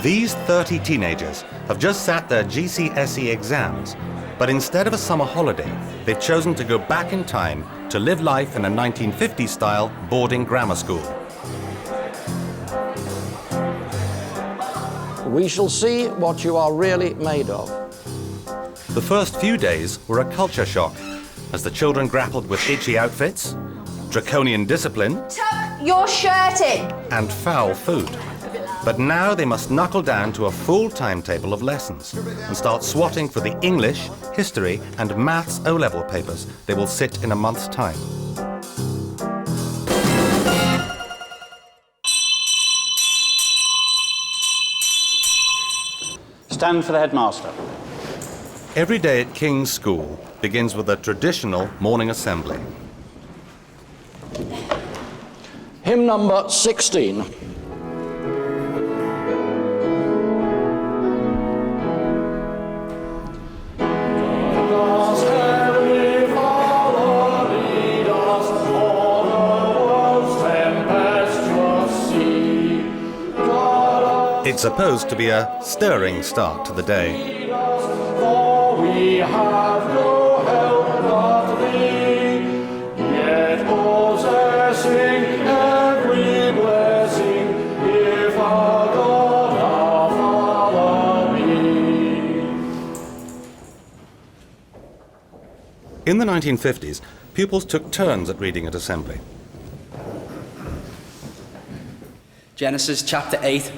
These 30 teenagers have just sat their GCSE exams, but instead of a summer holiday, they've chosen to go back in time to live life in a 1950s-style boarding grammar school. We shall see what you are really made of. The first few days were a culture shock as the children grappled with itchy outfits, draconian discipline, tuck your shirt in, and foul food. But now they must knuckle down to a full timetable of lessons and start swatting for the English, history, and maths O-level papers they will sit in a month's time. Stand for the headmaster. Every day at King's School begins with a traditional morning assembly. Hymn number 16. It's supposed to be a stirring start to the day. We have no help but thee, yet possessing every blessing, if our God our Father be. In the 1950s, pupils took turns at reading at assembly. Genesis chapter 8,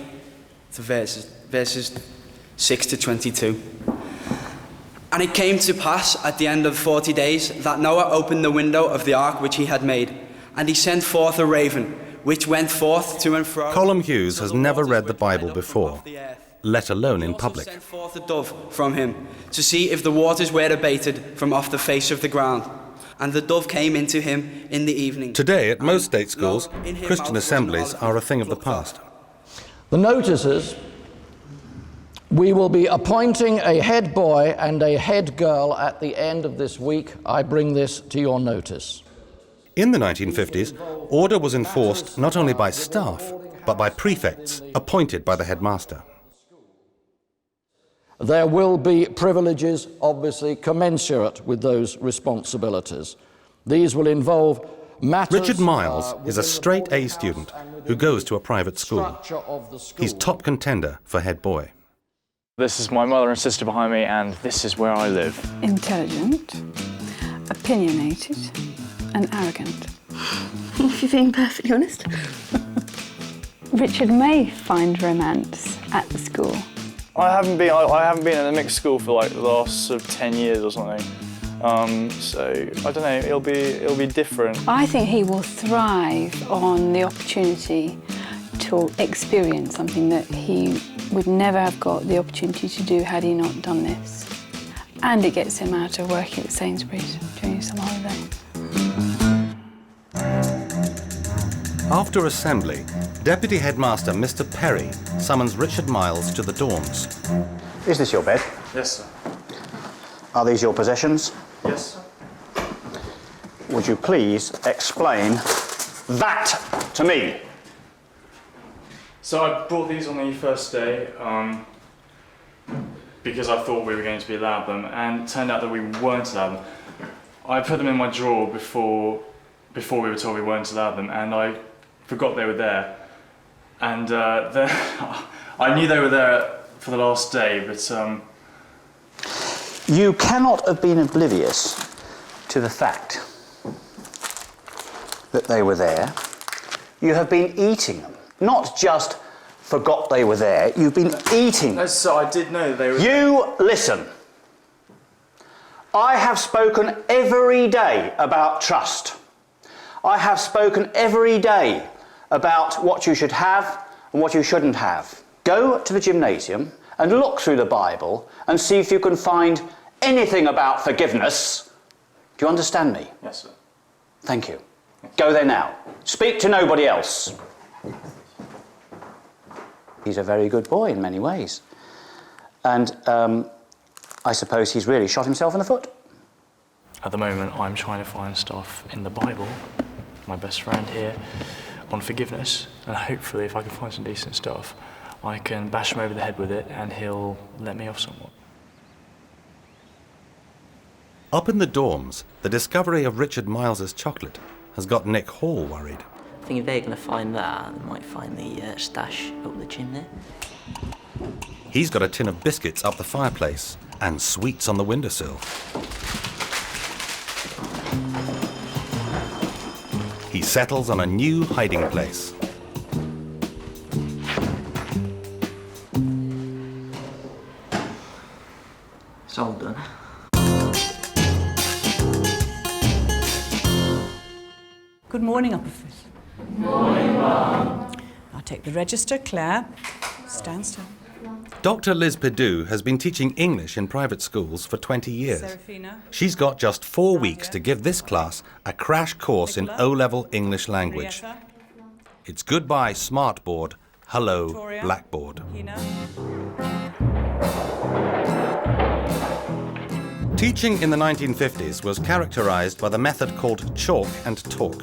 verses 6 to 22. And it came to pass at the end of 40 days that Noah opened the window of the ark which he had made, and he sent forth a raven, which went forth to and fro. Colm Hughes has never read the Bible before, let alone in public. He sent forth a dove from him to see if the waters were abated from off the face of the ground. And the dove came into him in the evening. Today, at most state schools, Christian assemblies are a thing of the past. The notices: we will be appointing a head boy and a head girl at the end of this week. I bring this to your notice. In the 1950s, order was enforced not only by staff, but by prefects appointed by the headmaster. There will be privileges, obviously, commensurate with those responsibilities. These will involve matters... Richard Miles is a straight A student who goes to a private school. He's top contender for head boy. This is my mother and sister behind me, and this is where I live. Intelligent, opinionated, and arrogant. If you're being perfectly honest. Richard may find romance at the school. I haven't been in a mixed school for like the last sort of 10 years or something. So I don't know. It'll be different. I think he will thrive on the opportunity to experience something that he would never have got the opportunity to do had he not done this. And it gets him out of working at Sainsbury's during his summer holiday. After assembly, Deputy Headmaster Mr. Perry summons Richard Miles to the dorms. Is this your bed? Yes, sir. Are these your possessions? Yes, sir. Would you please explain that to me? So I brought these on the first day because I thought we were going to be allowed them, and it turned out that we weren't allowed them. I put them in my drawer before we were told we weren't allowed them, and I forgot they were there. And then I knew they were there for the last day, but... You cannot have been oblivious to the fact that they were there. You have been eating them. Not just forgot they were there, you've been eating them. No, sir, I did know they were there. You listen. I have spoken every day about trust. I have spoken every day about what you should have and what you shouldn't have. Go to the gymnasium and look through the Bible and see if you can find anything about forgiveness. Do you understand me? Yes, sir. Thank you. Go there now. Speak to nobody else. He's a very good boy in many ways. And I suppose he's really shot himself in the foot. At the moment, I'm trying to find stuff in the Bible, my best friend here, on forgiveness, and hopefully if I can find some decent stuff, I can bash him over the head with it and he'll let me off somewhat. Up in the dorms, the discovery of Richard Miles's chocolate has got Nick Hall worried. I think if they're going to find that, they might find the stash up the chimney. He's got a tin of biscuits up the fireplace and sweets on the windowsill. He settles on a new hiding place. It's all done. Good morning, Upperford. Good morning, Mum. I'll take the register. Claire, stand still. Dr. Liz Perdue has been teaching English in private schools for 20 years. Serafina. She's got just 4 weeks to give this class a crash course in O-level English language. Henrietta. It's goodbye smartboard, hello Victoria. blackboard. Hina. Teaching in the 1950s was characterized by the method called chalk and talk.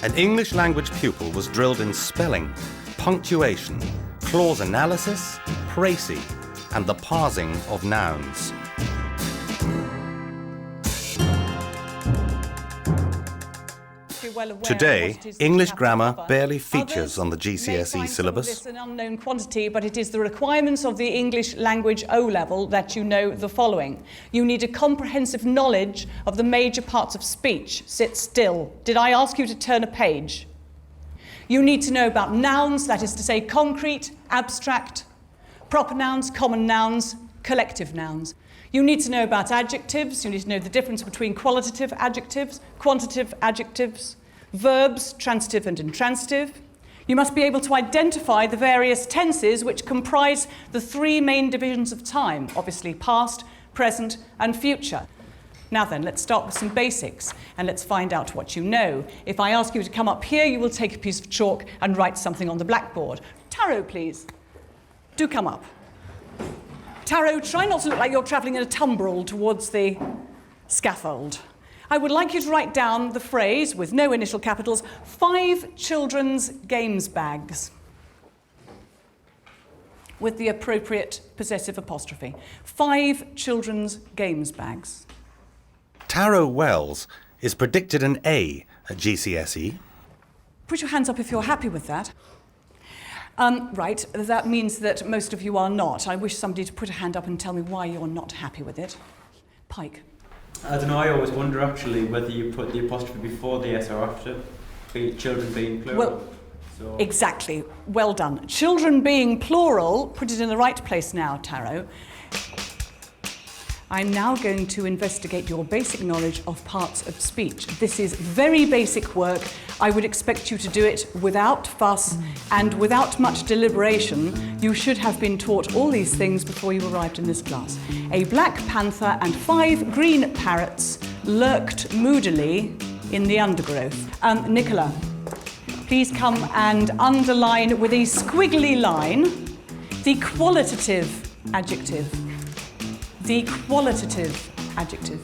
An English language pupil was drilled in spelling, punctuation, clause analysis, précis, and the parsing of nouns. Today, English grammar barely features on the GCSE syllabus. It's an unknown quantity, but it is the requirements of the English language O-level that you know the following. You need a comprehensive knowledge of the major parts of speech. Sit still. Did I ask you to turn a page? You need to know about nouns, that is to say concrete, abstract, proper nouns, common nouns, collective nouns. You need to know about adjectives. You need to know the difference between qualitative adjectives, quantitative adjectives, verbs, transitive and intransitive. You must be able to identify the various tenses which comprise the 3 main divisions of time, obviously past, present and future. Now then, let's start with some basics and let's find out what you know. If I ask you to come up here, you will take a piece of chalk and write something on the blackboard. Taro, please. Do come up. Taro, try not to look like you're travelling in a tumbril towards the scaffold. I would like you to write down the phrase, with no initial capitals, 5 children's games bags, with the appropriate possessive apostrophe. 5 children's games bags. Taro Wells is predicted an A at GCSE. Put your hands up if you're happy with that. Right, that means that most of you are not. I wish somebody to put a hand up and tell me why you're not happy with it. Pike. I don't know, I always wonder actually whether you put the apostrophe before the S or after, children being plural. Well, exactly. Well done. Children being plural, put it in the right place now, Taro. I'm now going to investigate your basic knowledge of parts of speech. This is very basic work. I would expect you to do it without fuss and without much deliberation. You should have been taught all these things before you arrived in this class. A black panther and 5 green parrots lurked moodily in the undergrowth. Nicola, please come and underline with a squiggly line the qualitative adjective. The qualitative adjective.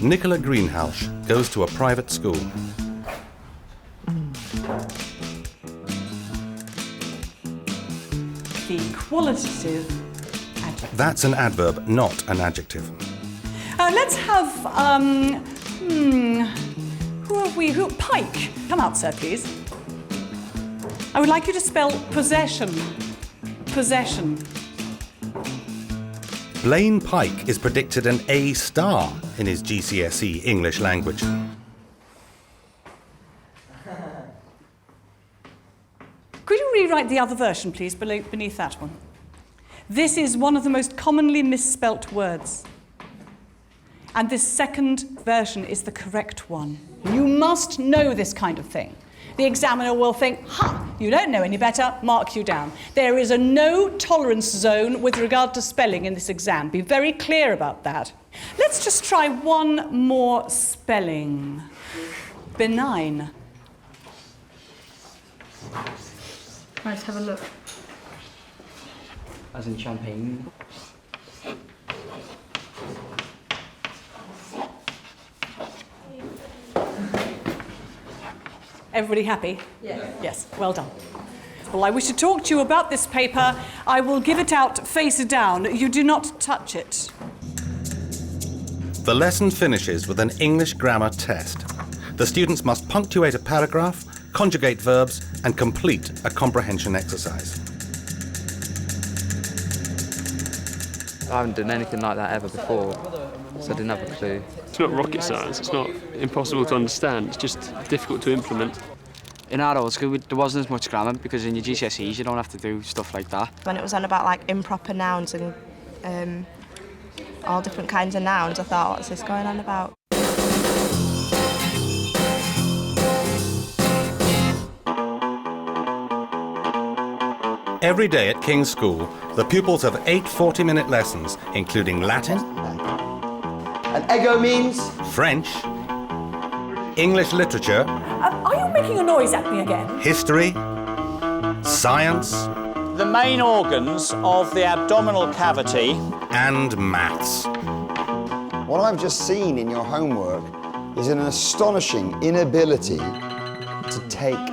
Nicola Greenhalgh goes to a private school. The qualitative adjective. That's an adverb, not an adjective. Let's have, who have we? Pike. Come out, sir, please. I would like you to spell possession. Possession. Blaine Pike is predicted an A* in his GCSE English language. Could you rewrite the other version, please, beneath that one? This is one of the most commonly misspelt words. And this second version is the correct one. You must know this kind of thing. The examiner will think, you don't know any better, mark you down. There is a no tolerance zone with regard to spelling in this exam. Be very clear about that. Let's just try one more spelling. Benign. Let's have a look. As in champagne. Everybody happy? Yes. Yes, well done. Well, I wish to talk to you about this paper. I will give it out face down. You do not touch it. The lesson finishes with an English grammar test. The students must punctuate a paragraph, conjugate verbs, and complete a comprehension exercise. I haven't done anything like that ever before, so I didn't have a clue. It's not rocket science, it's not impossible to understand, it's just difficult to implement. In our old school, there wasn't as much grammar because in your GCSEs you don't have to do stuff like that. When it was on about like improper nouns and all different kinds of nouns, I thought, what's this going on about? Every day at King's School, the pupils have 8 40-minute lessons, including Latin, and ego means French, English literature, Are you making a noise at me again? history, science, The main organs of the abdominal cavity. and maths. what I've just seen in your homework is an astonishing inability to take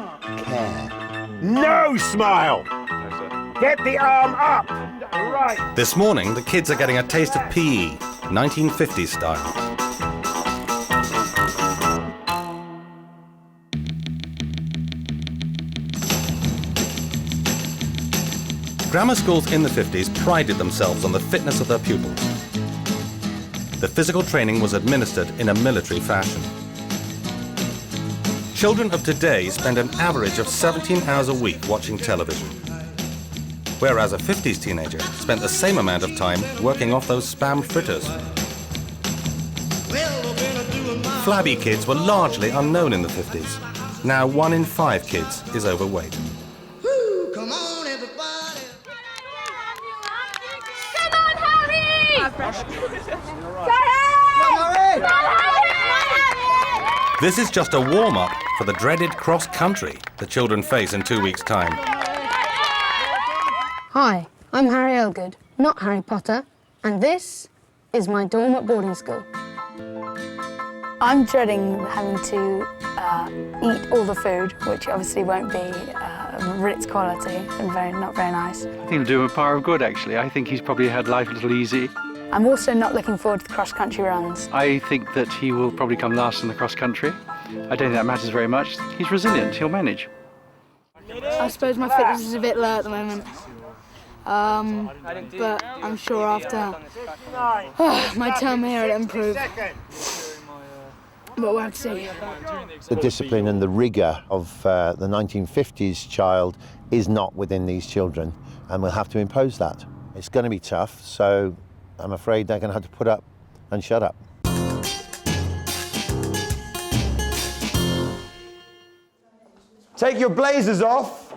care. No smile! Get the arm up! Right. This morning, the kids are getting a taste of PE, 1950s style. Grammar schools in the 50s prided themselves on the fitness of their pupils. The physical training was administered in a military fashion. Children of today spend an average of 17 hours a week watching television, whereas a 50s teenager spent the same amount of time working off those spam fritters. Flabby kids were largely unknown in the 50s. Now 1 in 5 kids is overweight. Come on, everybody. Come on, Harry! This is just a warm-up for the dreaded cross-country the children face in 2 weeks' time. Hi, I'm Harry Elgood, not Harry Potter, and this is my dorm at boarding school. I'm dreading having to eat all the food, which obviously won't be of Ritz quality and not very nice. I think he'll do him a power of good, actually. I think he's probably had life a little easy. I'm also not looking forward to the cross-country runs. I think that he will probably come last in the cross-country. I don't think that matters very much. He's resilient, he'll manage. I suppose my fitness is a bit low at the moment. But I'm sure after my term here it'll improve. But we'll have to see. The discipline and the rigour of the 1950s child is not within these children, and we'll have to impose that. It's going to be tough, so I'm afraid they're going to have to put up and shut up. Take your blazers off.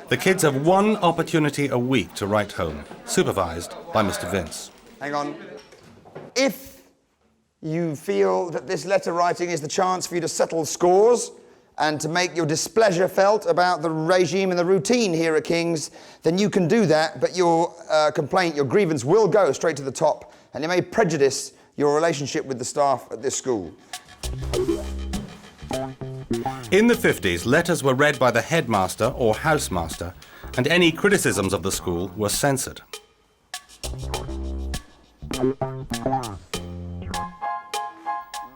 The kids have 1 opportunity a week to write home, supervised by Mr. Vince. Hang on. If you feel that this letter writing is the chance for you to settle scores and to make your displeasure felt about the regime and the routine here at King's, then you can do that, but your complaint, your grievance will go straight to the top, and it may prejudice your relationship with the staff at this school. In the 50s, letters were read by the headmaster or housemaster, and any criticisms of the school were censored.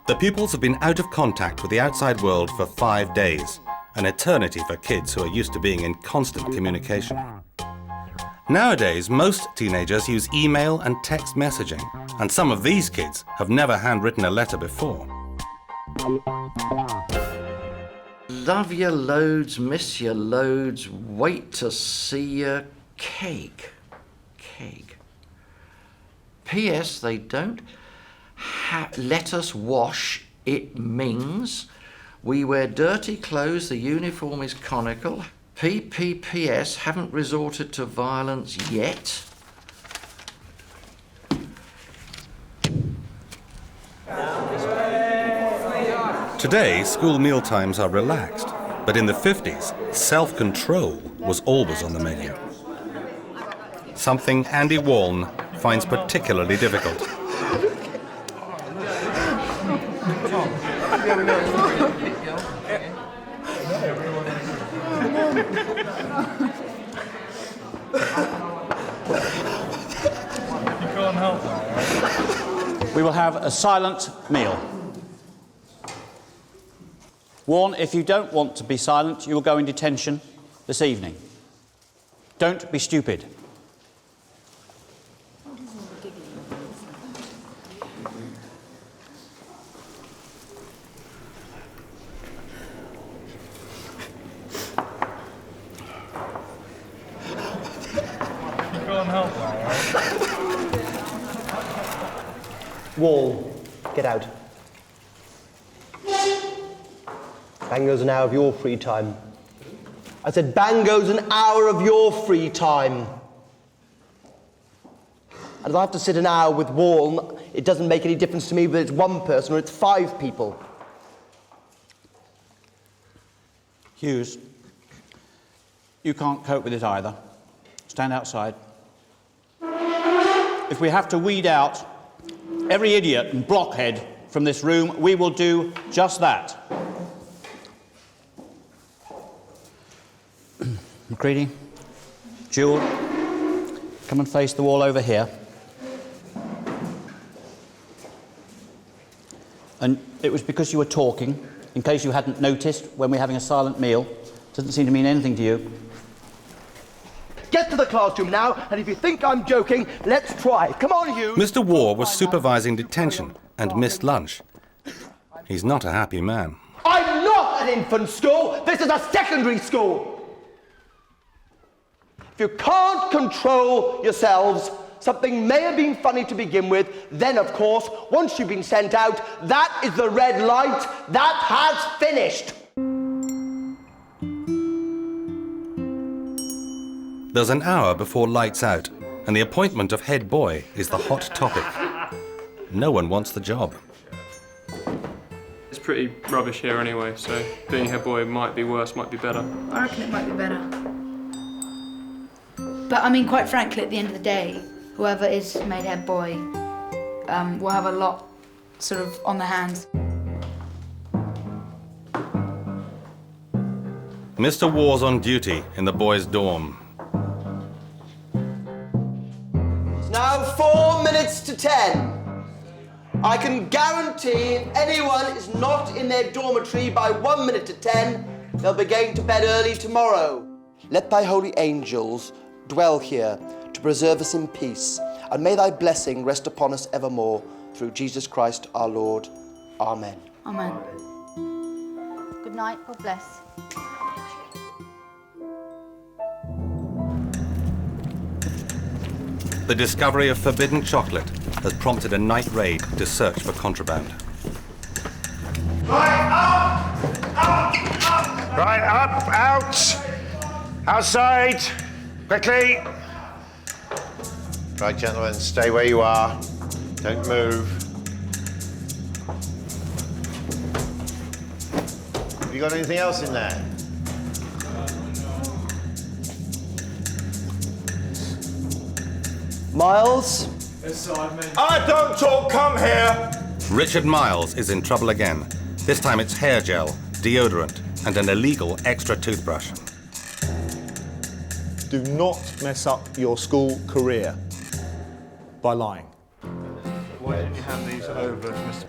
The pupils have been out of contact with the outside world for 5 days, an eternity for kids who are used to being in constant communication. Nowadays, most teenagers use email and text messaging, and some of these kids have never handwritten a letter before. Love you loads, miss you loads, wait to see you, cake. Cake. P.S. They don't let us wash, it means. We wear dirty clothes, the uniform is conical. PPPS haven't resorted to violence yet. Today, school mealtimes are relaxed, but in the 50s, self-control was always on the menu. Something Andy Waln finds particularly difficult. can't help that. We will have a silent meal. Warren, if you don't want to be silent, you will go in detention this evening. Don't be stupid. You can't help that. Wall, get out. Bango's an hour of your free time. I said Bango's an hour of your free time. And if I have to sit an hour with Wall, it doesn't make any difference to me whether it's one person or it's 5 people. Hughes, you can't cope with it either. Stand outside. If we have to weed out every idiot and blockhead from this room, we will do just that. McCready, Jewel, come and face the wall over here. And it was because you were talking, in case you hadn't noticed when we're having a silent meal. Doesn't seem to mean anything to you. Get to the classroom now, and if you think I'm joking, let's try. Come on, you. Mr. Waugh was supervising detention and missed lunch. He's not a happy man. I'm not an infant school. This is a secondary school. If you can't control yourselves, something may have been funny to begin with, then, of course, once you've been sent out, that is the red light. That has finished. There's an hour before lights out, and the appointment of head boy is the hot topic. No one wants the job. It's pretty rubbish here anyway, so being head boy might be worse, might be better. I reckon it might be better. But I mean, quite frankly, at the end of the day, whoever is made head boy will have a lot sort of on their hands. Mr. Waugh's on duty in the boys' dorm. It's now 4 minutes to 10. I can guarantee if anyone is not in their dormitory by 1 minute to 10, they'll be going to bed early tomorrow. Let thy holy angels dwell here to preserve us in peace, and may thy blessing rest upon us evermore, through Jesus Christ our Lord. Amen. Amen. Good night. God bless. The discovery of forbidden chocolate has prompted a night raid to search for contraband. Right, up! Up! Up! Right, up, out! Outside! Quickly! Right, gentlemen, stay where you are. Don't move. Have you got anything else in there? Miles? I don't talk, come here! Richard Miles is in trouble again. This time it's hair gel, deodorant, and an illegal extra toothbrush. Do not mess up your school career by lying. Why didn't you hand these over, Mr.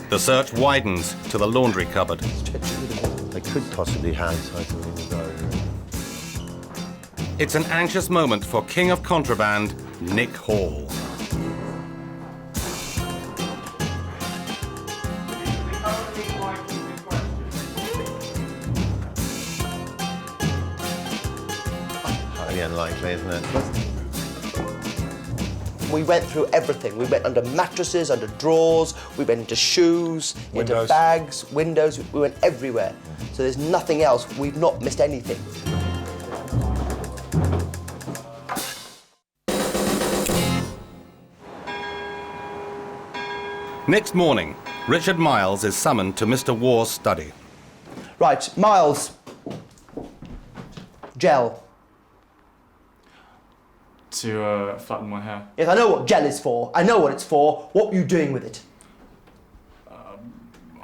The search widens to the laundry cupboard. They could possibly hide something in the diary room. It's an anxious moment for King of Contraband, Nick Hall. Highly unlikely, isn't it? We went through everything. We went under mattresses, under drawers, we went into shoes, into Windows. bags, windows, we went everywhere. So there's nothing else. We've not missed anything. Next morning, Richard Miles is summoned to Mr. Waugh's study. Right, Miles. Gel. to flatten my hair. Yes, I know what gel is for. I know what it's for. What were you doing with it?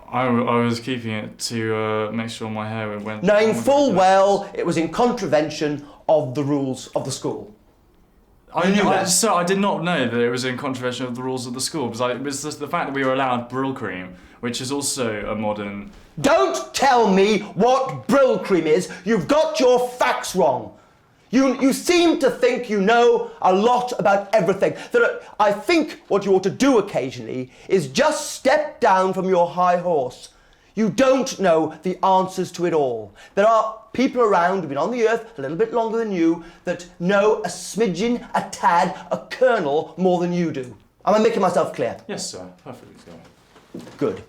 I was keeping it to make sure my hair went... Knowing full well it was in contravention of the rules of the school. So I did not know that it was in contravention of the rules of the school, because it was just the fact that we were allowed Brill cream, which is also a modern... Don't tell me what Brill cream is. You've got your facts wrong. You seem to think you know a lot about everything. I think what you ought to do occasionally is just step down from your high horse. You don't know the answers to it all. There are people around who've been on the earth a little bit longer than you that know a smidgen, a tad, a kernel more than you do. Am I making myself clear? Yes, sir. Perfectly clear. Good.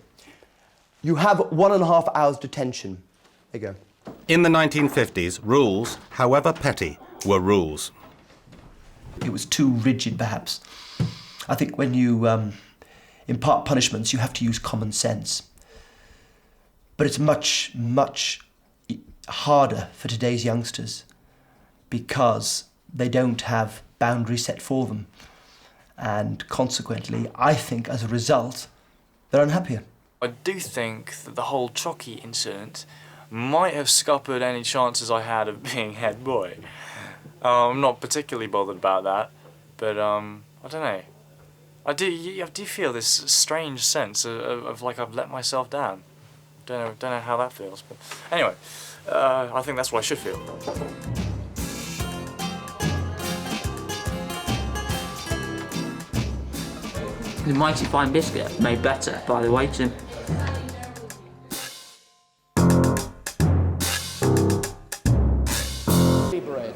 You have 1.5 hours detention. There you go. In the 1950s, rules, however petty, were rules. It was too rigid, perhaps. I think when you impart punishments, you have to use common sense. But it's much, much harder for today's youngsters because they don't have boundaries set for them. And consequently, I think as a result, they're unhappier. I do think that the whole Chucky incident might have scuppered any chances I had of being head boy. I'm not particularly bothered about that, but I don't know. I do feel this strange sense of like I've let myself down. Don't know how that feels, but anyway, I think that's what I should feel. The mighty fine biscuit, made better, by the way, Tim. Bread,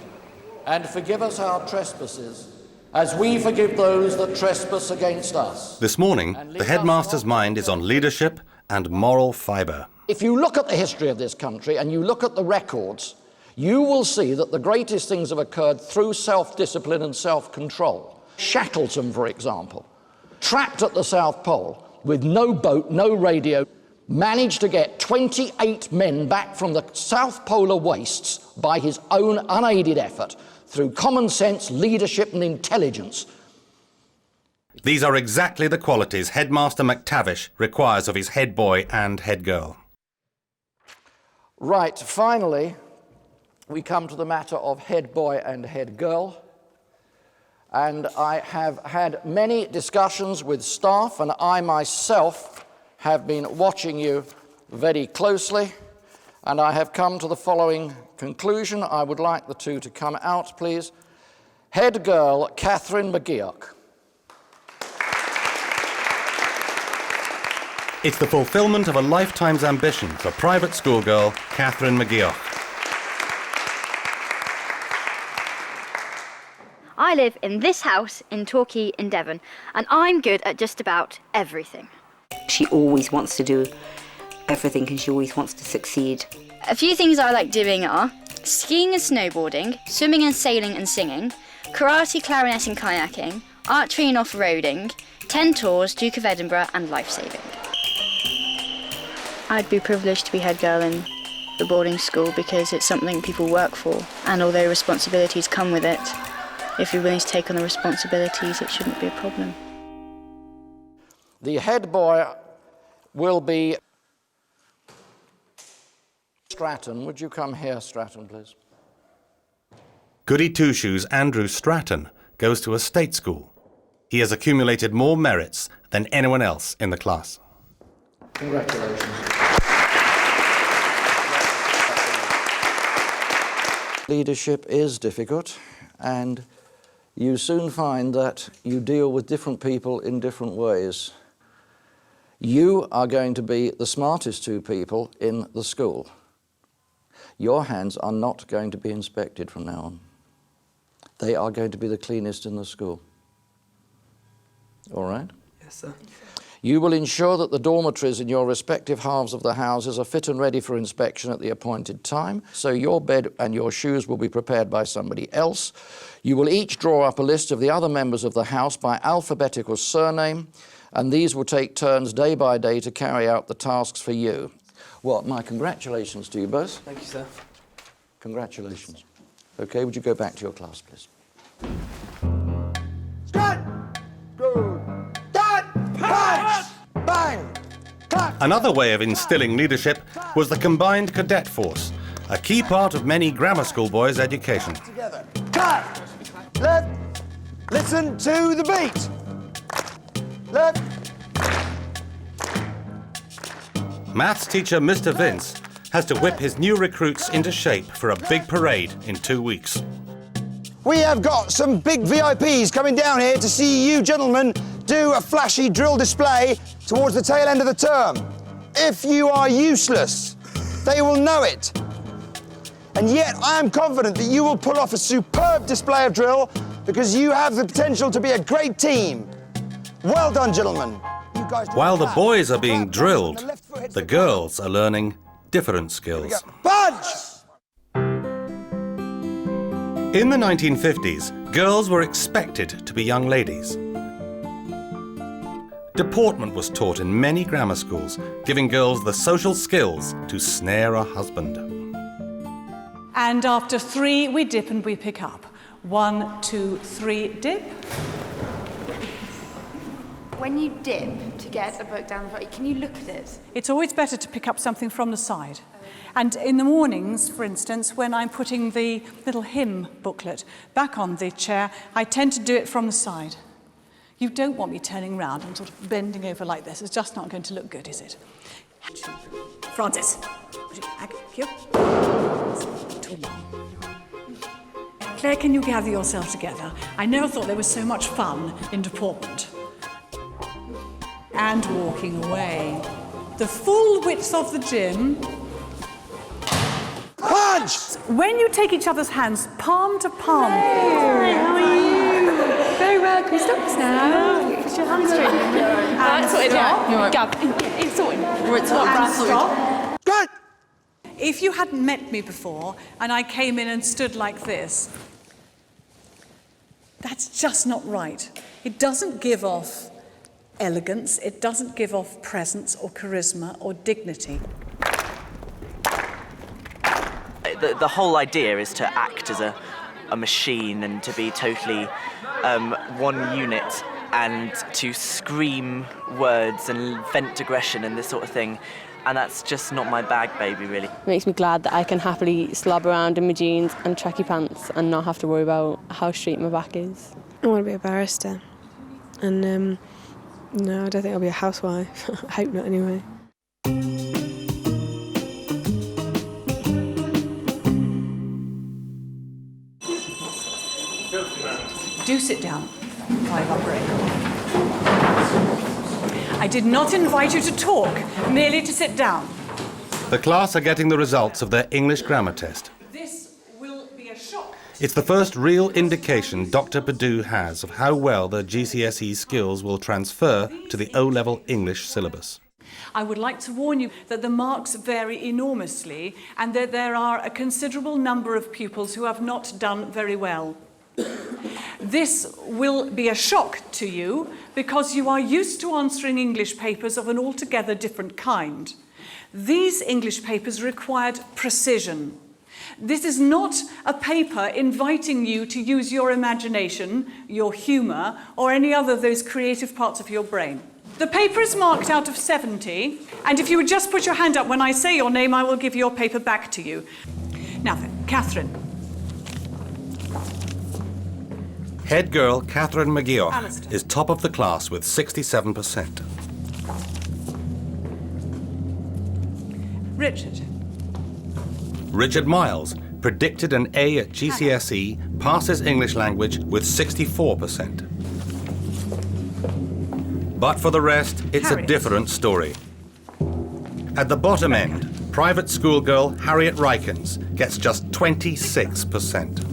and forgive us our trespasses, as we forgive those that trespass against us. This morning, the headmaster's mind is on leadership and moral fibre. If you look at the history of this country and you look at the records, you will see that the greatest things have occurred through self-discipline and self-control. Shackleton, for example, trapped at the South Pole with no boat, no radio, managed to get 28 men back from the South Polar wastes by his own unaided effort through common sense, leadership and intelligence. These are exactly the qualities Headmaster McTavish requires of his head boy and head girl. Right, finally, we come to the matter of head boy and head girl. And I have had many discussions with staff, and I myself have been watching you very closely, and I have come to the following conclusion. I would like the two to come out, please. Head girl, Catherine McGeoch. It's the fulfilment of a lifetime's ambition for private schoolgirl Catherine McGeoch. I live in this house in Torquay in Devon, and I'm good at just about everything. She always wants to do everything and she always wants to succeed. A few things I like doing are skiing and snowboarding, swimming and sailing and singing, karate, clarinet and kayaking, archery and off-roading, 10 tours, Duke of Edinburgh and life-saving. I'd be privileged to be head girl in the boarding school because it's something people work for, and although responsibilities come with it, if you're willing to take on the responsibilities, it shouldn't be a problem. The head boy will be Stratton. Would you come here, Stratton, please? Goody Two-Shoes Andrew Stratton goes to a state school. He has accumulated more merits than anyone else in the class. Congratulations. Leadership is difficult, and you soon find that you deal with different people in different ways. You are going to be the smartest two people in the school. Your hands are not going to be inspected from now on. They are going to be the cleanest in the school. All right? Yes, sir. You will ensure that the dormitories in your respective halves of the houses are fit and ready for inspection at the appointed time, so your bed and your shoes will be prepared by somebody else. You will each draw up a list of the other members of the house by alphabetical surname, and these will take turns day by day to carry out the tasks for you. Well, my congratulations to you both. Thank you, sir. Congratulations. Okay, would you go back to your class, please? Another way of instilling leadership was the combined cadet force, a key part of many grammar school boys' education. Together. Cut! Left. Listen to the beat. Left. Maths teacher Mr. Vince has to whip his new recruits into shape for a big parade in 2 weeks. We have got some big VIPs coming down here to see you gentlemen do a flashy drill display towards the tail end of the term. If you are useless, they will know it. And yet I am confident that you will pull off a superb display of drill because you have the potential to be a great team. Well done, gentlemen. You guys do While the that. boys are being drilled, the girls are learning different skills. Punch! In the 1950s, girls were expected to be young ladies. Deportment was taught in many grammar schools, giving girls the social skills to snare a husband. And after 3, we dip and we pick up. 1, 2, 3, dip. When you dip to get a book down the front, can you look at it? It's always better to pick up something from the side. And in the mornings, for instance, when I'm putting the little hymn booklet back on the chair, I tend to do it from the side. You don't want me turning round and sort of bending over like this. It's just not going to look good, is it? Francis. Too long. Claire, can you gather yourself together? I never thought there was so much fun in deportment. And walking away. The full width of the gym. Punch! When you take each other's hands, palm to palm. Hi, how are you? Very well. Can you stop us now? It's your hands straight. That's what it is. Gab, it's sorted. Stop. Good! If you hadn't met me before and I came in and stood like this, that's just not right. It doesn't give off elegance, it doesn't give off presence or charisma or dignity. The whole idea is to act as a machine and to be totally one unit and to scream words and vent aggression and this sort of thing. And that's just not my bag, baby, really. It makes me glad that I can happily slob around in my jeans and tracky pants and not have to worry about how straight my back is. I want to be a barrister. And no, I don't think I'll be a housewife. I hope not, anyway. Do sit down, Clive Upgrade. I did not invite you to talk, merely to sit down. The class are getting the results of their English grammar test. This will be a shock. It's the first real indication Dr. Perdue has of how well their GCSE skills will transfer to the O-level English syllabus. I would like to warn you that the marks vary enormously and that there are a considerable number of pupils who have not done very well. This will be a shock to you because you are used to answering English papers of an altogether different kind. These English papers required precision. This is not a paper inviting you to use your imagination, your humour, or any other of those creative parts of your brain. The paper is marked out of 70, and if you would just put your hand up when I say your name, I will give your paper back to you. Now then, Catherine. Head girl Catherine McGeoch Alistair. is top of the class with 67%. Richard. Richard Miles predicted an A at GCSE, passes English language with 64%. But for the rest, it's Harriet. a different story. At the bottom end, private schoolgirl Harriet Rykins gets just 26%.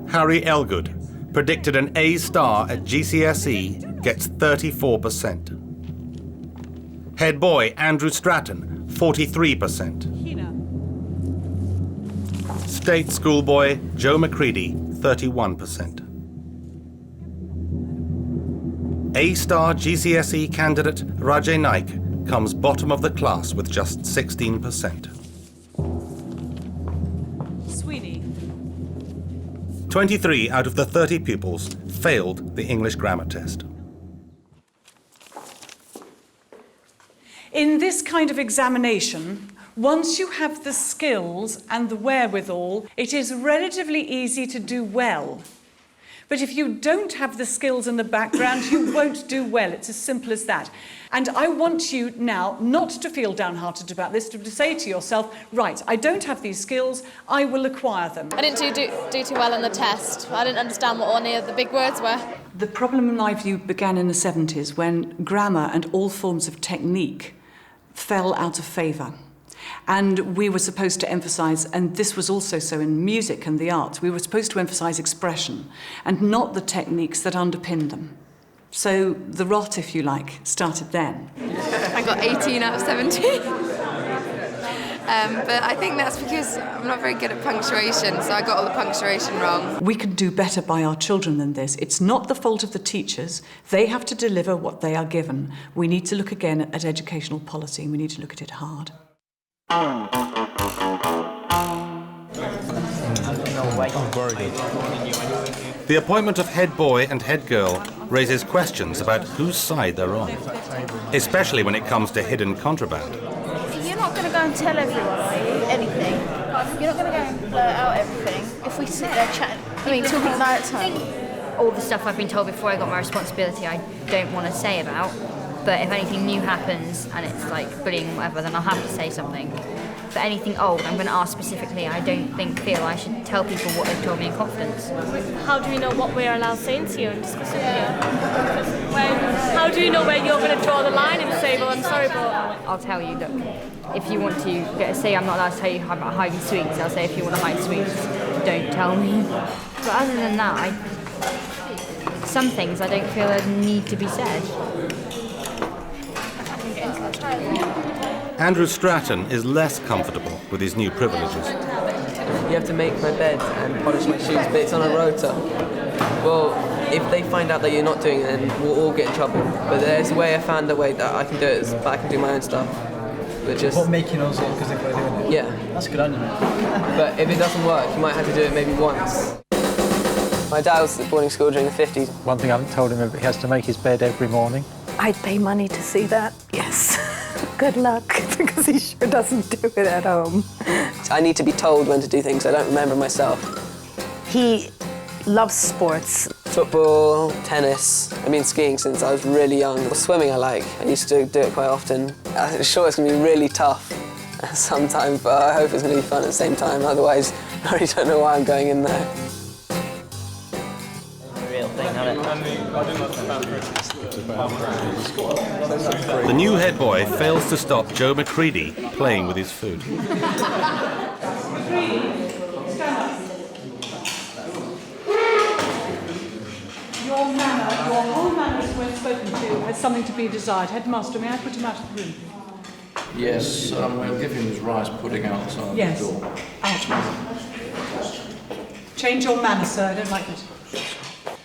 Harry Elgood predicted an A star at GCSE, gets 34%. Head boy Andrew Stratton, 43%. State schoolboy Joe McCready, 31%. A-star GCSE candidate Rajay Naik comes bottom of the class with just 16%. Sweeney. 23 out of the 30 pupils failed the English grammar test. In this kind of examination, once you have the skills and the wherewithal, it is relatively easy to do well. But if you don't have the skills and the background, you won't do well. It's as simple as that. And I want you now not to feel downhearted about this, to say to yourself, right, I don't have these skills, I will acquire them. I didn't do too well on the test. I didn't understand what any of the big words were. The problem, in my view, began in the 70s when grammar and all forms of technique fell out of favour. And we were supposed to emphasise, and this was also so in music and the arts, we were supposed to emphasise expression and not the techniques that underpinned them. So the rot, if you like, started then. I got 18 out of 17. But I think that's because I'm not very good at punctuation, so I got all the punctuation wrong. We can do better by our children than this. It's not the fault of the teachers. They have to deliver what they are given. We need to look again at educational policy, and we need to look at it hard. The appointment of head boy and head girl raises questions about whose side they're on, especially when it comes to hidden contraband. You're not going to go and tell everyone, are you? Anything. You're not going to go and blurt out everything if we sit there chatting. I mean, talking about time. All the stuff I've been told before I got my responsibility I don't want to say about. But if anything new happens and it's like bullying or whatever, then I'll have to say something. But anything old, I'm going to ask specifically. I don't feel I should tell people what they've told me in confidence. How do you know what we're allowed saying to you and discussing with you? How do you know where you're going to draw the line and say, well, I'm sorry, but... I'll tell you, look, if you want to say I'm not allowed to tell you about hiding sweets, I'll say if you want to hide sweets, don't tell me. But other than that, some things I don't feel need to be said. Andrew Stratton is less comfortable with his new privileges. You have to make my bed and polish my shoes, but it's on a rota. Well, if they find out that you're not doing it, then we'll all get in trouble. But there's a way, I found a way that I can do it, but I can do my own stuff. But just... What, making us all because they're doing it? Yeah. That's good on you. But if it doesn't work, you might have to do it maybe once. My dad was at boarding school during the 50s. One thing I haven't told him, he has to make his bed every morning. I'd pay money to see that, yes. Good luck, because he sure doesn't do it at home. I need to be told when to do things I don't remember myself. He loves sports. Football, tennis. I've been skiing since I was really young. Swimming I like. I used to do it quite often. I'm sure it's going to be really tough sometimes, but I hope it's going to be fun at the same time. Otherwise, I really don't know why I'm going in there. The new head boy fails to stop Joe McCready playing with his food. Your whole manners when spoken to has something to be desired. Headmaster, may I put him out of the room? Yes, we'll give him his rice pudding outside the door. Out. Change your manner, sir. I don't like it.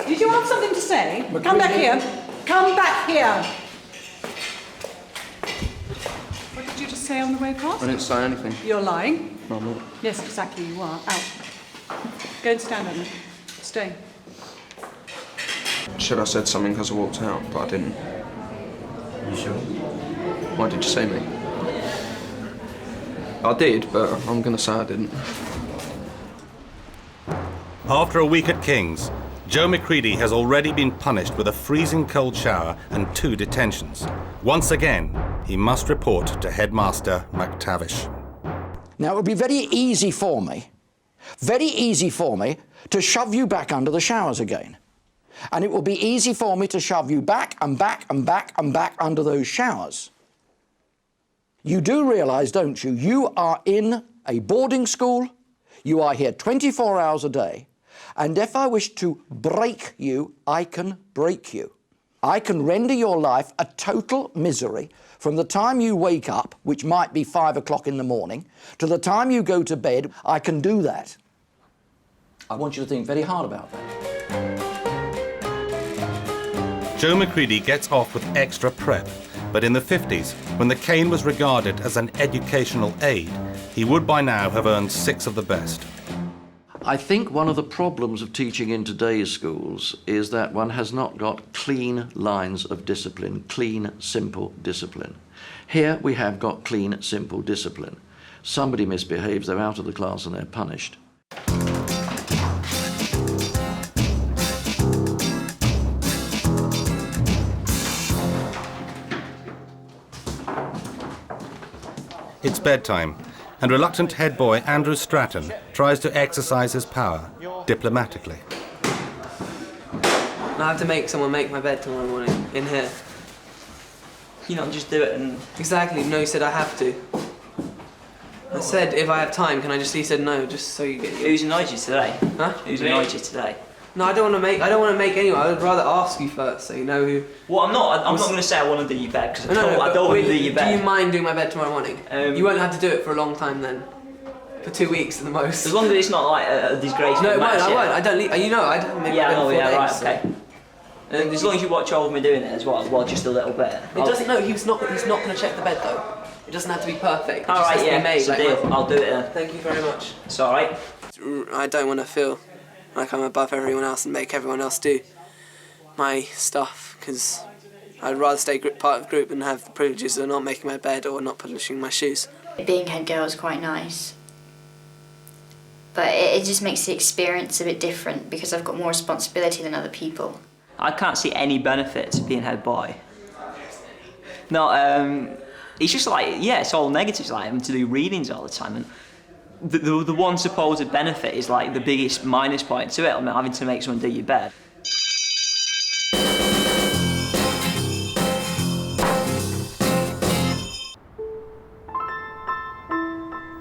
Did you have something to say? Come back here. Come back here. What did you just say on the way past? I didn't say anything. You're lying. No, I'm not. Yes, exactly, you are. Out. Go and stand on it. Stay. Should have said something because I walked out, but I didn't. You sure? Why did you say me? I did, but I'm going to say I didn't. After a week at King's, Joe McCready has already been punished with a freezing cold shower and 2 detentions. Once again, he must report to Headmaster McTavish. Now, it would be very easy for me to shove you back under the showers again. And it will be easy for me to shove you back and back and back and back under those showers. You do realise, don't you, you are in a boarding school, you are here 24 hours a day, and if I wish to break you, I can break you. I can render your life a total misery from the time you wake up, which might be 5 o'clock in the morning, to the time you go to bed. I can do that. I want you to think very hard about that. Joe McCready gets off with extra prep, but in the 50s, when the cane was regarded as an educational aid, he would by now have earned 6 of the best. I think one of the problems of teaching in today's schools is that one has not got clean lines of discipline, clean, simple discipline. Here we have got clean, simple discipline. Somebody misbehaves, they're out of the class and they're punished. It's bedtime, and reluctant head boy Andrew Stratton tries to exercise his power diplomatically. I have to make someone make my bed tomorrow morning in here. You not just do it and... Exactly, no, he said I have to. I said if I have time, can I just, he said no, just so you get... Who's annoyed you today? Huh? Who's annoyed you today? No, I don't want to make anyone. I would rather ask you first, so you know who... Well, I'm not going to say I want to do your bed, because I don't want to do your bed. Do you mind doing my bed tomorrow morning? You won't have to do it for a long time then. For 2 weeks at the most. As long as it's not like a disgrace. No, it won't, I won't. I don't leave, you know, I don't make my bed for 4 days. Right, so. okay. And as long as you watch over me doing it as well, just a little bit. It doesn't, no, he's not going to check the bed though. It doesn't have to be perfect. All right, yeah, it's a deal. I'll do it then. Thank you very much. It's all right. I don't want to feel like I'm above everyone else and make everyone else do my stuff, because I'd rather stay part of the group and have the privileges of not making my bed or not polishing my shoes. Being head girl is quite nice, but it just makes the experience a bit different because I've got more responsibility than other people. I can't see any benefit to being head boy. No, it's just like, yeah, it's all negatives, like having to do readings all the time. And the one supposed benefit is like the biggest minus point to it, I mean, having to make someone do your bed.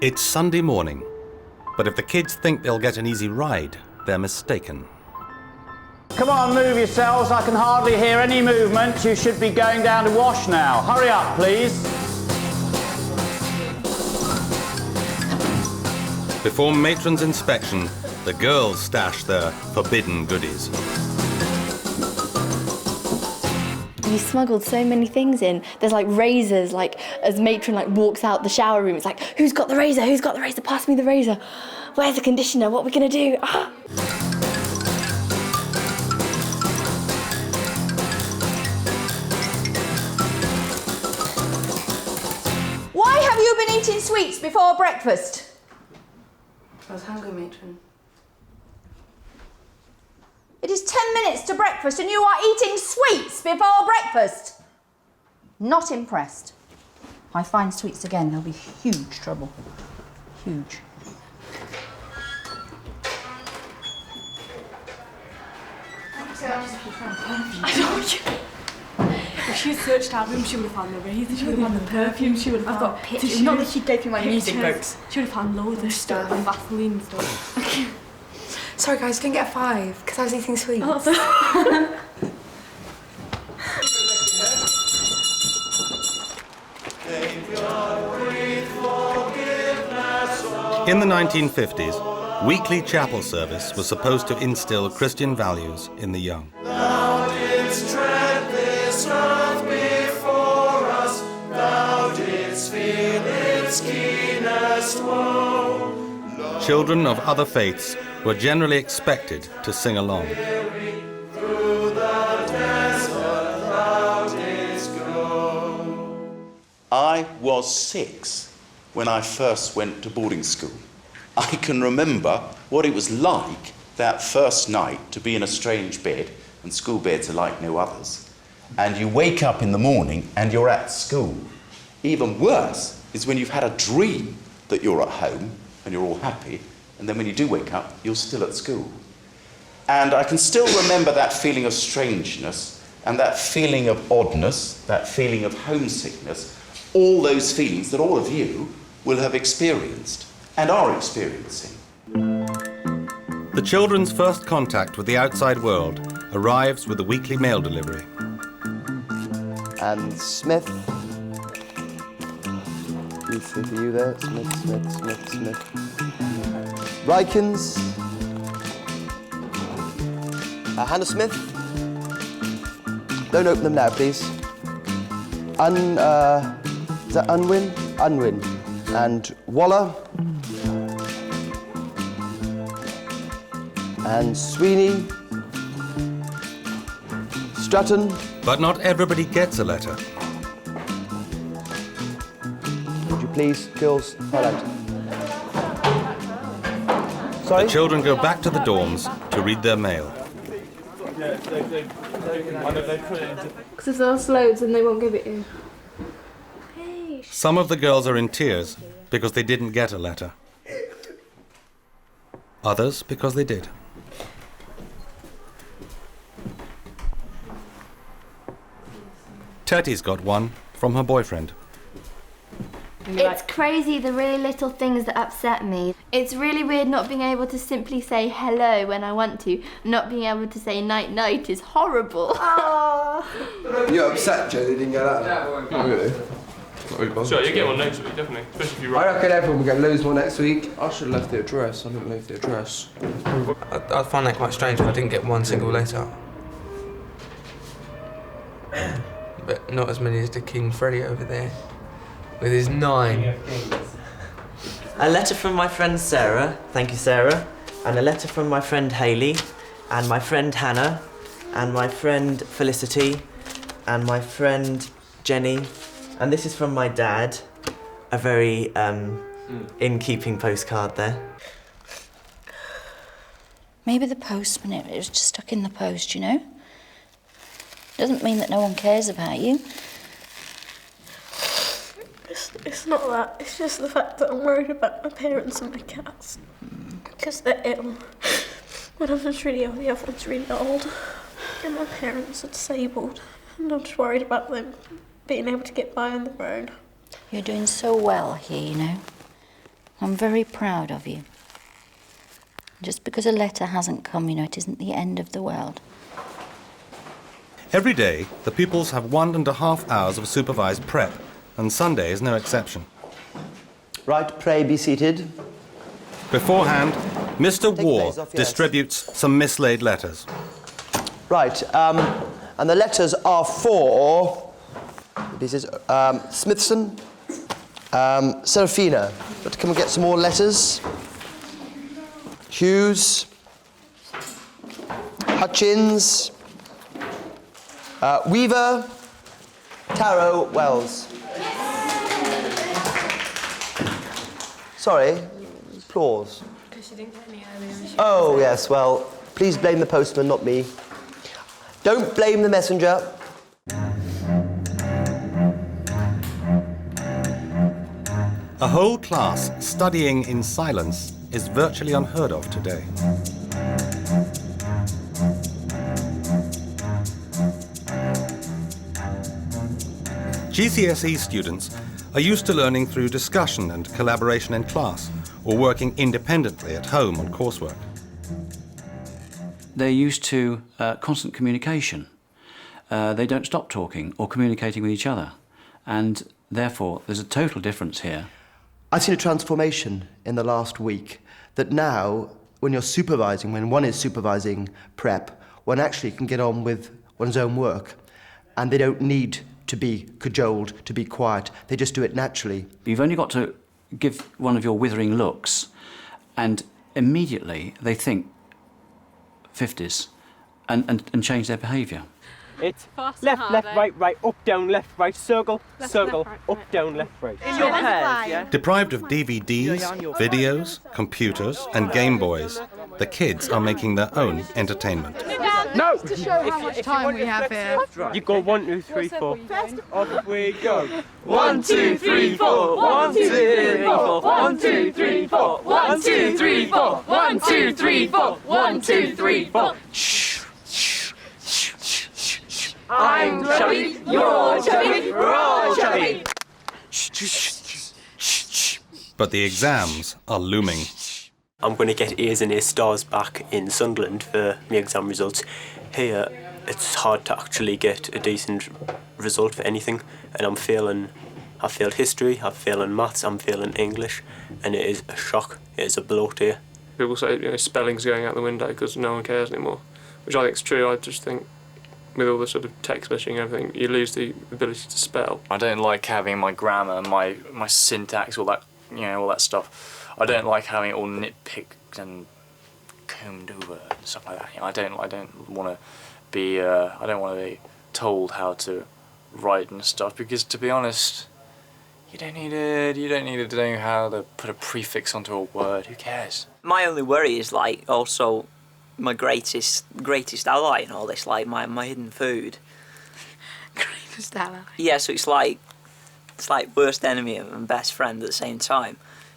It's Sunday morning, but if the kids think they'll get an easy ride, they're mistaken. Come on, move yourselves. I can hardly hear any movement. You should be going down to wash now. Hurry up, please. Before matron's inspection, the girls stash their forbidden goodies. You smuggled so many things in. There's like razors, like as matron like walks out the shower room, it's like, who's got the razor? Who's got the razor? Pass me the razor. Where's the conditioner? What are we gonna do? Ah. Why have you been eating sweets before breakfast? I was hungry, matron. It is 10 minutes to breakfast and you are eating sweets before breakfast. Not impressed. If I find sweets again, there'll be huge trouble. Huge. I don't. If she had searched our room, she would have found the razor, she would have found the perfume, she would have found... I've got pictures. Not that she'd go through my music books. She would have found loads of stuff, and Vaseline and stuff. Sorry guys, didn't get a 5 because I was eating sweets. In the 1950s, weekly chapel service was supposed to instill Christian values in the young. Thou didst tread this earth before us, thou didst feel its keenest woe. Children of other faiths were generally expected to sing along. Through the desert thou didst go. I was 6 when I first went to boarding school. I can remember what it was like that first night to be in a strange bed, and school beds are like no others, and you wake up in the morning and you're at school. Even worse is when you've had a dream that you're at home and you're all happy, and then when you do wake up, you're still at school. And I can still remember that feeling of strangeness and that feeling of oddness, that feeling of homesickness, all those feelings that all of you will have experienced and are experiencing. The children's first contact with the outside world arrives with the weekly mail delivery. And Smith. For you there. Smith. Rykins. Hannah Smith. Don't open them now, please. Is that Unwin? Unwin. And Waller. and Sweeney, Stratton. But not everybody gets a letter. Would you please, girls, highlight? Sorry? The children go back to the dorms to read their mail. Because if there's loads, then they won't give it you. Some of the girls are in tears because they didn't get a letter. Others because they did. Tetty's got one from her boyfriend. It's crazy, the really little things that upset me. It's really weird not being able to simply say hello when I want to. Not being able to say night-night is horrible. You're upset, Joe, they didn't get that? Not really. Not really bothered. Sure, you get one next week, definitely. Especially if you I reckon everyone will get loads more next week. I should have left the address. I didn't leave the address. I'd find that quite strange if I didn't get one single letter. But not as many as the King Freddy over there, with his 9. A letter from my friend Sarah, thank you Sarah, and a letter from my friend Hayley, and my friend Hannah, and my friend Felicity, and my friend Jenny, and this is from my dad, a very in-keeping postcard there. Maybe the postman, it was just stuck in the post, you know? Doesn't mean that no one cares about you. It's not that, it's just the fact that I'm worried about my parents and my cats. Because they're ill. One of them's really young, the other one's really old. And my parents are disabled. And I'm just worried about them being able to get by on their own. You're doing so well here, you know. I'm very proud of you. Just because a letter hasn't come, you know, it isn't the end of the world. Every day, the pupils have 1.5 hours of supervised prep, and Sunday is no exception. Right, pray be seated. Beforehand, Mr. Ward distributes some mislaid letters. Right, and the letters are for, this is Smithson, Serafina. But can we get some more letters? Hughes, Hutchins, Weaver, Tarot, Wells. Sorry, applause. Because you didn't get any earlier. Oh, yes, well, please blame the postman, not me. Don't blame the messenger. A whole class studying in silence is virtually unheard of today. GCSE students are used to learning through discussion and collaboration in class, or working independently at home on coursework. They're used to constant communication. They don't stop talking or communicating with each other, and therefore there's a total difference here. I've seen a transformation in the last week, that now, when you're supervising, when one is supervising prep, one actually can get on with one's own work, and they don't need to be cajoled, to be quiet. They just do it naturally. You've only got to give one of your withering looks, and immediately they think 50s and change their behaviour. It's left, right, right, up, down, left, right, circle, circle, up, down, left, right. In your pairs, yeah? Deprived of DVDs, videos, computers, and Game Boys, the kids are making their own entertainment. No! To show how much time we have here. You go 1, 2, 3, 4. Off we go. 1, 2, 3, 4. 1, 2, 3, 4. 1, 2, 3, 4. 1, 2, 3, 4. 1, 2, 3, 4. 1, 2, 3, 4. I'm chubby, you're chubby, we're all chubby. But the exams are looming. I'm going to get A's and A stars back in Sunderland for my exam results. Here, it's hard to actually get a decent result for anything, and I've failed history, I've failed in maths, I'm failing English, and it is a shock, it is a bloat here. People say spelling's going out the window because no one cares anymore, which I think is true. I just think with all the sort of text messaging and everything, you lose the ability to spell. I don't like having my grammar, my syntax, all that, all that stuff. I don't like having it all nitpicked and combed over and stuff like that. You know, I don't want to be I don't want to be told how to write and stuff, because to be honest, you don't need it. You don't need to know how to put a prefix onto a word. Who cares? My only worry is like also my greatest ally in all this, like my hidden food. Greatest ally. Yeah, so it's like worst enemy and best friend at the same time.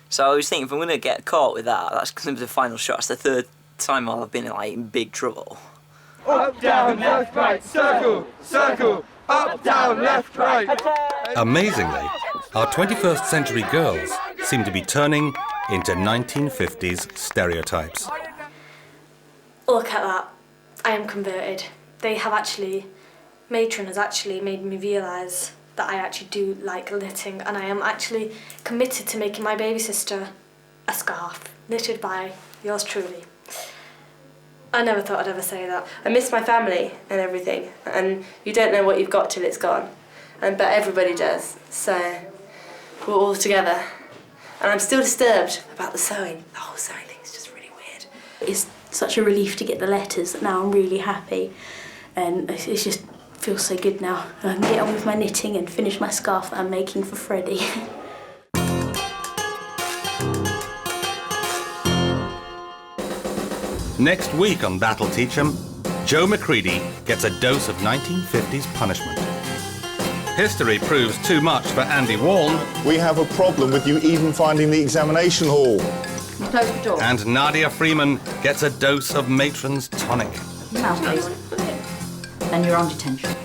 So I was thinking, if I'm gonna get caught with that, that's gonna be the final shot. It's the third time I've been in big trouble. Up, down, left, right, circle, circle. Up, down, left, right. Amazingly, our 21st century girls seem to be turning into 1950s stereotypes. Look at that. I am converted. Matron has actually made me realise that I actually do like knitting, and I am actually committed to making my baby sister a scarf knitted by yours truly. I never thought I'd ever say that. I miss my family and everything, and you don't know what you've got till it's gone. But everybody does, so we're all together. And I'm still disturbed about the sewing. The whole sewing thing is just really weird. It's such a relief to get the letters that now I'm really happy, and it just feels so good now. I can get on with my knitting and finish my scarf that I'm making for Freddie. Next week on That'll Teach 'em, Joe McCready gets a dose of 1950s punishment. History proves too much for Andy Warren. We have a problem with you even finding the examination hall. Close the door. And Nadia Freeman gets a dose of matron's tonic. Mouse, please. Then you're on detention.